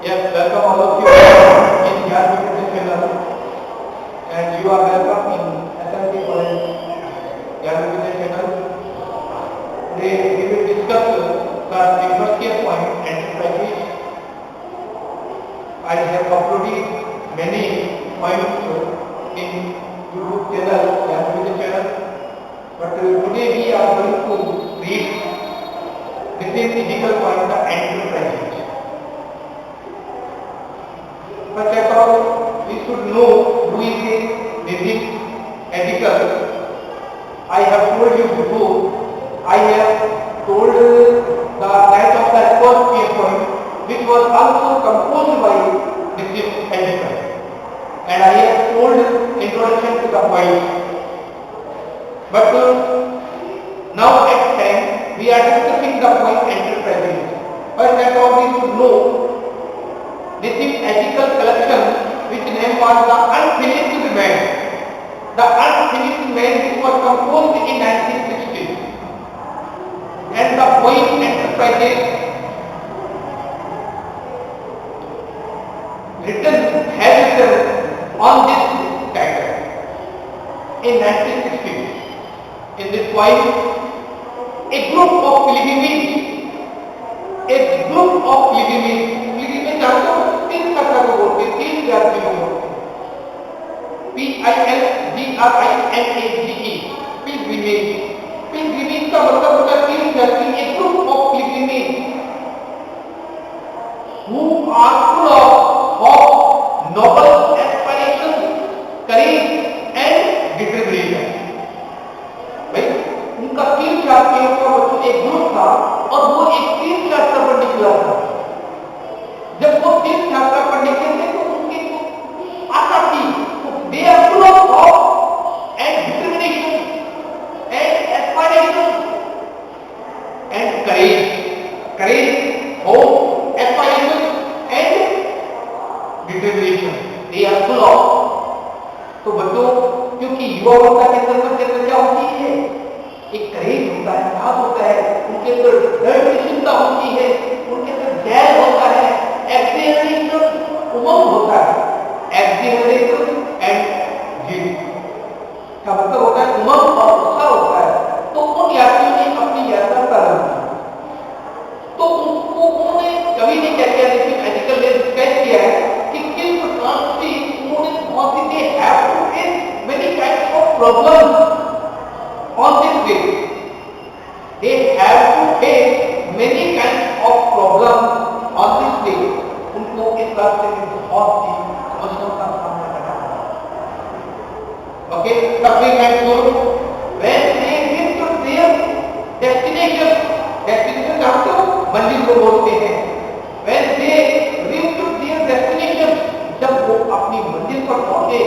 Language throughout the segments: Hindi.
Yes, welcome all of you in Gyan Education channel, and you are welcome in SMT College Gyan Education channel. Today we will discuss the first point enterprises. I have uploaded many points in YouTube channel Gyan Education channel, but today we are going to read the physical point the enterprises. First of all, we should know who is a Nithim Edical. I have told you before, I have told the night of the first point, which was also composed by Nithim Edical. And I have told introduction to the point. But now at time, we are discussing the point enterprises. First of all, we should know Nithim Edical collection, which name was The Unfinished Man. The Unfinished Man, which was composed in 1960. And the poem enterprises has written on this title in 1960. In this poem, a group of pilgrims, आपको तीन शब्द को बोलते हैं, तीन जाति को बोलते हैं, PILGRIMAGE, पिलग्रिमेज का मतलब होता है तीन जाति, एक group of pilgrimage who are full of noble aspiration, courage and determination. भाई उनका तीन जातियों का एक ग्रुप था और वो एक तीन शास्त्र पर निकला था। जब वो तीन शास्त्र पढ़ने के थे तो उनकी आशा थी, they are full of hope and determination and aspiration and courage, hope, aspiration and determination, they are full of। तो बच्चों, क्योंकि युवा अवस्था के अंदर क्या होती है, एक करेज होता है, साहस होता है, उनके अंदर दृढ़ निश्चयता होती है, उनके अंदर जय होता है, एक्सीलरेशन उमंग होता है, एक्सीलरेशन एंड जीत का मतलब होता है उमंग और उत्साह होता है। तो उन यात्रियों ने अपनी यात्रा प्रारंभ की, तो उन्होंने कभी नहीं क्या किया, लेकिन एथिकल ने डिस्कस किया है कि किस प्रकार से उन्होंने बहुत सी they have to face many kinds of problems on this way. They have to face many kinds of problems on this way. उनको इस रास्ते में बहुत सी समस्याओं का सामना करना पड़ा। Okay, suffering and sorrow. When they reach to their destination जानते हो, मंजिल को बोलते हैं। When they reach to their destination, जब वो अपनी मंजिल पर पहुंचे,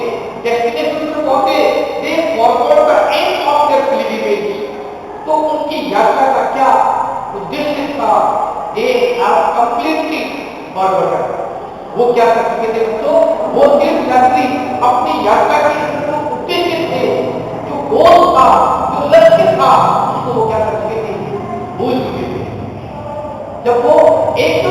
डेस्टिनेशन पर पहुंचे, they forgot the aim of their pilgrimage. तो उनकी यात्रा का क्या उद्देश्य था, they have completely forgotten. वो क्या कर चुके थे बच्चों, वो तीर्थयात्री अपनी यात्रा के जो उद्देश्य थे, जो गोल था, जो लक्ष्य था, उसको वो क्या कर चुके थे, भूल चुके थे। जब वो एक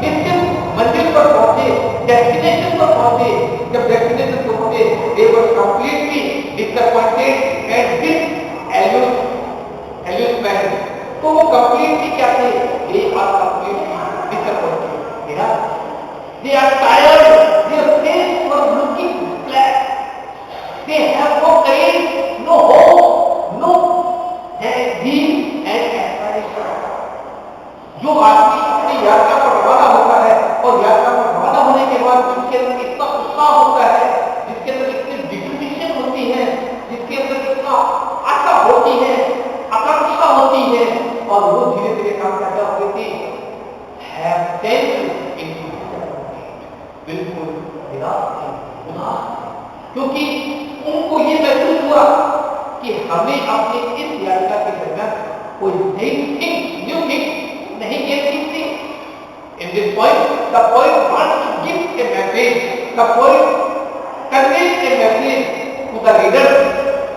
निश्चित मंजिल पर पहुंचे, डेस्टिनेशन पर पहुंचे, जब डेस्टिनेशन पर पहुंचे, they were completely disappointed and disillusioned. तो वो completely क्या थे, they are completely disappointed. They are tired, their face was looking black, they have no courage, no hope, no zeal and aspiration. जो आदमी अपनी यात्रा पर रवाना होता है और यात्रा पर रवाना होने के बाद जिसके अंदर इतना उत्साह होता है, जिसके अंदर इतनी डिटरमिनेशन होती है, जिसके अंदर इतना आशा होती है, आकांक्षा होती है, और वो धीरे धीरे काम करता होती है, बिल्कुल उदास, क्योंकि उनको ये महसूस हुआ कि हमें अपने इस यात्रा के दरमियान कोई न्यू थिंग नहीं कहती थी। In this point, the poet wants to give a message. The poet conveys a message to the reader.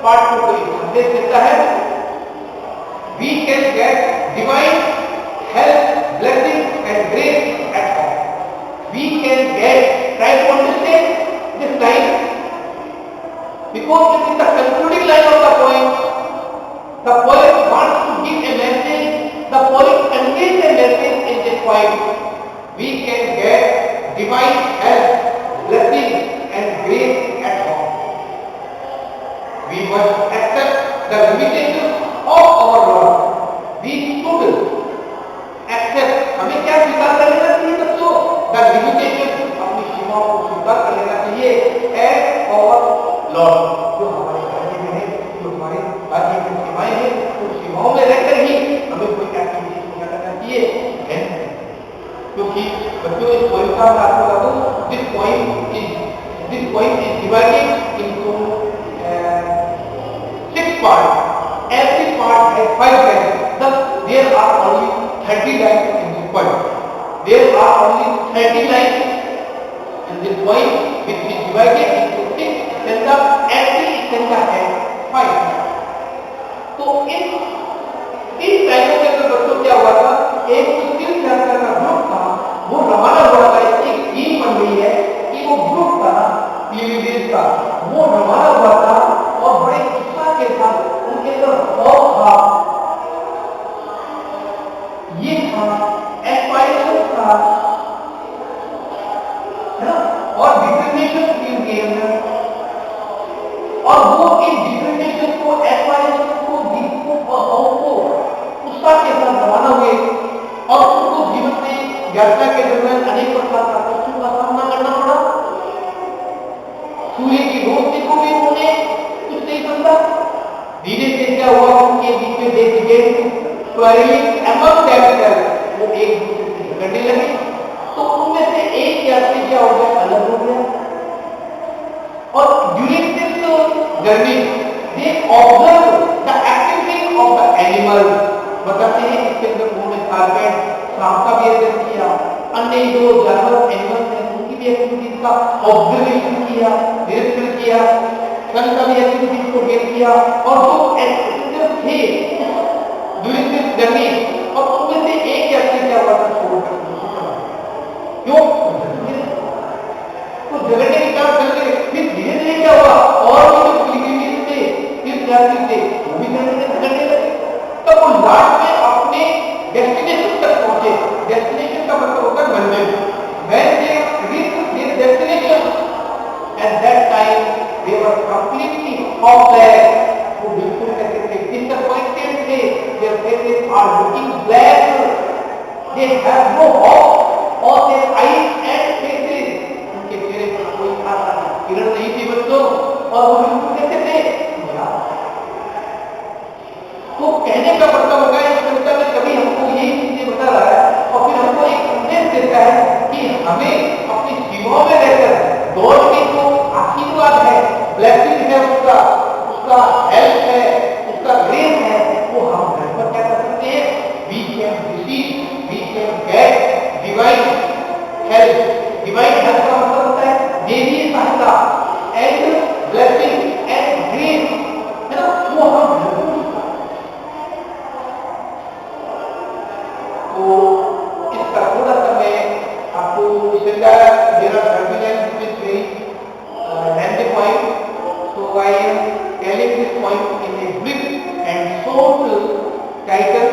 Part 2 को संदेश देता है, we can get divine help, blessing and grace at all. We point we can get divine help, blessing and grace at home. We must accept the limitations of our Lord. We should accept, हमें क्या स्वीकार कर लेना चाहिए बच्चों? The limitations, अपनी सीमाओं को स्वीकार कर लेना चाहिए as our Lord. जो हमारे राज्य में है, जो हमारे राज्य की सीमाएं हैं, उन सीमाओं में रहकर ही हमें कोई एक्टिविटी क्या करना चाहिए, क्योंकि बच्चों इस पॉइंट का मैं आपको बता दूं, this point is divided into 6 parts. Every part has 5 lines. Thus there are only 30 lines in this point. There are only 30 lines in this point, which is divided into 6 stanza. Every stanza has 5. तो इस टाइम के अंदर बच्चों क्या हुआ था, एक तीर्थ यात्रा का ग्रुप था, वो रवाना हुआ था, एक टीम बन गई है कि वो ग्रुप था पीलीभीत का, वो रवाना हुआ था और बड़े उत्साह के साथ उनके अंदर खौफ था, ये था एस्पायरेशन था, है ना, और डिटरमिनेशन थी उनके अंदर, और वो इन डिटरमिनेशन को, एस्पायरेशन को, दीप को उत्साह के साथ रवाना हुए और उनको जीवन में यात्रा के दरमियान अनेक प्रकार का कष्टों का सामना करना पड़ा। सूर्य की रोशनी को भी उन्होंने कुछ नहीं समझा। धीरे से क्या हुआ, उनके बीच में वो एक दूसरे से झगड़ने लगे, तो उनमें से एक यात्री क्या हो गया, अलग हो गया। और during this journey they observe the activity of the animal. बताते हैं इसके अंदर उन्होंने कारपेट, सांप का भी अध्ययन किया, अन्य जो जानवर एनिमल्स हैं उनकी भी एक्टिविटीज का ऑब्जर्वेशन किया, निरीक्षण किया, सन का भी एक्टिविटीज को गेन किया, और जो एक्टिविटीज थे ड्यूरिंग दिस जर्नी, और उनमें से एक यात्री क्या हुआ था, छोड़कर क्यों, तो झगड़ने के कारण चल गए। फिर धीरे धीरे क्या हुआ, और भी जो पिलग्रिमेज थे, तीर्थ यात्री थे, वो भी झगड़ने लगे। तब वो लास्ट में अपने डेस्टिनेशन तक पहुंचे। डेस्टिनेशन का मतलब होता है मंजिल। When they reached their destination, at that time they were completely hopeless. वो बिल्कुल कैसे थे, disappointed थे, their faces are looking black, they have no hope on their eyes and faces. उनके चेहरे पर कोई आशा किरण नहीं थी बच्चों, और वो बिल्कुल कैसे थे, तो कहने का मतलब होगा इस कविता में कभी हमको यही चीजें बता रहा है, और फिर हमको एक संदेश देता है कि हमें अपनी सीमाओं में रहकर गॉड की जो आशीर्वाद है, ब्लेसिंग है, उसका हेल्प है, उसका ग्रेस है, वो हम घर पर क्या कर सकते हैं, we can receive, we can get divine help. Divine help का मतलब होता है देवी सहायता एंड ब्लेसिंग एंड ग्रेस, है ना, वो हम घर पर। तो इसका थोड़ा सा मैं आपको so I am telling this point in a brief and short title,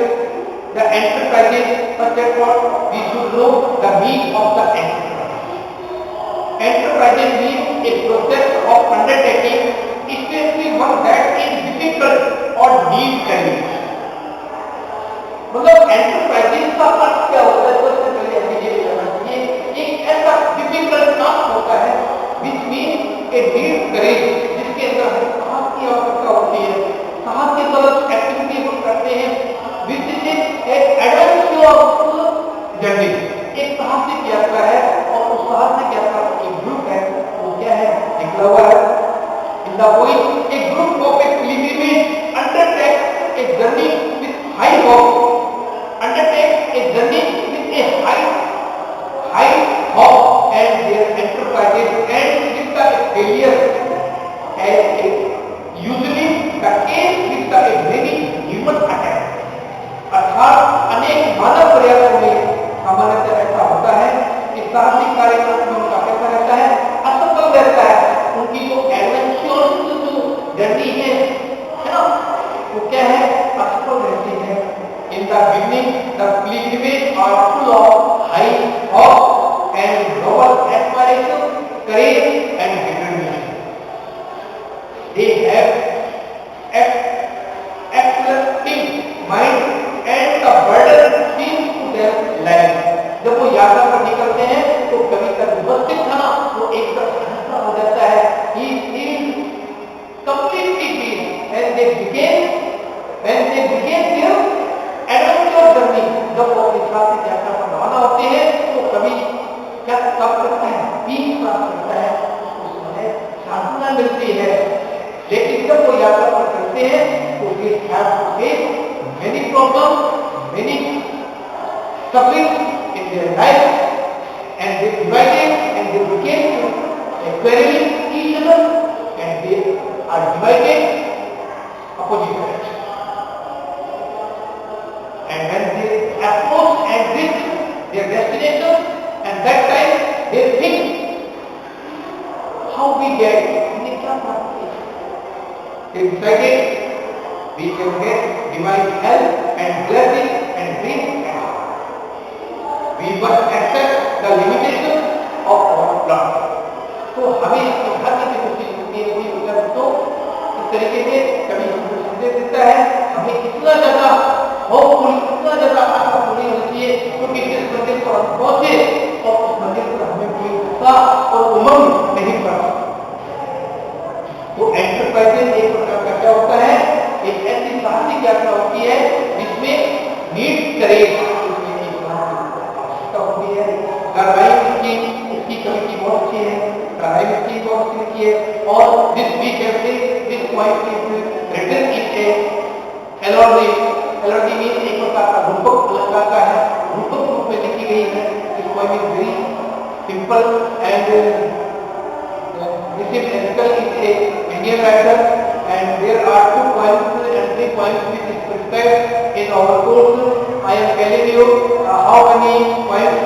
the enterprises. First of all, we should know the meaning of the enterprise. Enterprises means a process of undertaking, especially one that is difficult or need courage. मतलब एंटरप्राइजेज का अर्थ क्या होता है, सबसे पहले हमें ये जानना चाहिए, एक ऐसा डिफिकल्ट काम होता है विच मीन ए नीड करेज, जिसके अंदर हमें साहस की आवश्यकता होती है, साहस के तरफ एक्टिविटी हम करते हैं, विच इज एक एडवेंचरस जर्नी, एक साहसिक यात्रा है, और उस साहसिक यात्रा का एक ग्रुप है, वो क्या है, निकला हुआ है इन द पॉइंट, एक group of A pilgrimage undertake a journey with high hope, undertake a journey with a high hope, and their enterprises and with the failure as a usually the case with the very human attack. अर्थात अनेक मानव प्रयासों में सामान्यतः ऐसा होता है कि साहसिक कार्यक्रम में उनका कैसा रहता है, असफल रहता है, उनकी जो एडवेंचरस जो जर्नी है ना, वो क्या है, असफल रहती है। In the beginning, the pilgrimages are full of क्या कब करता है? पीस प्राप्त करता है, उसमें सांत्वना मिलती है। लेकिन जब वो यात्रा पर करते हैं तो they have to face many problem, many suffering in their life, and they divided and they became quarreling each other, and they are divided opposite direction. And when they approach and reach their destination, and that time they think how we get हमने क्या प्राप्त किया? They decided we can get divine help and blessing and dreams. We must accept the limitation of our plan. तो हमें अपने धर्म की कोशिश करनी है वही विचार तो इस तरीके से कभी हमको संदेश देता है हमें इतना ज्यादा होपफुल, इतना ज्यादा आशा पूरी होनी चाहिए क्योंकि जिस मंदिर पर हम पहुंचे और उस मंदिर पर हमें कोई उत्साह और उमंग नहीं पड़ा। तो एंटरप्राइजेज एक प्रकार का क्या होता है? एक ऐसी साहसिक यात्रा होती है जिसमें नीड करेज होती है। कार्रवाई इसकी कमेटी बहुत अच्छी है, कार्रवाई इसकी बहुत अच्छी लिखी है और this we can say this point is written in a elegy. Elegy means एक प्रकार का रूपक अलंकार का है, रूपक रूप में लिखी गई है। This point is very simple and this is ethical is a Indian writer and there are 2 points and 3 points which is prescribed in our course. I am telling you how many points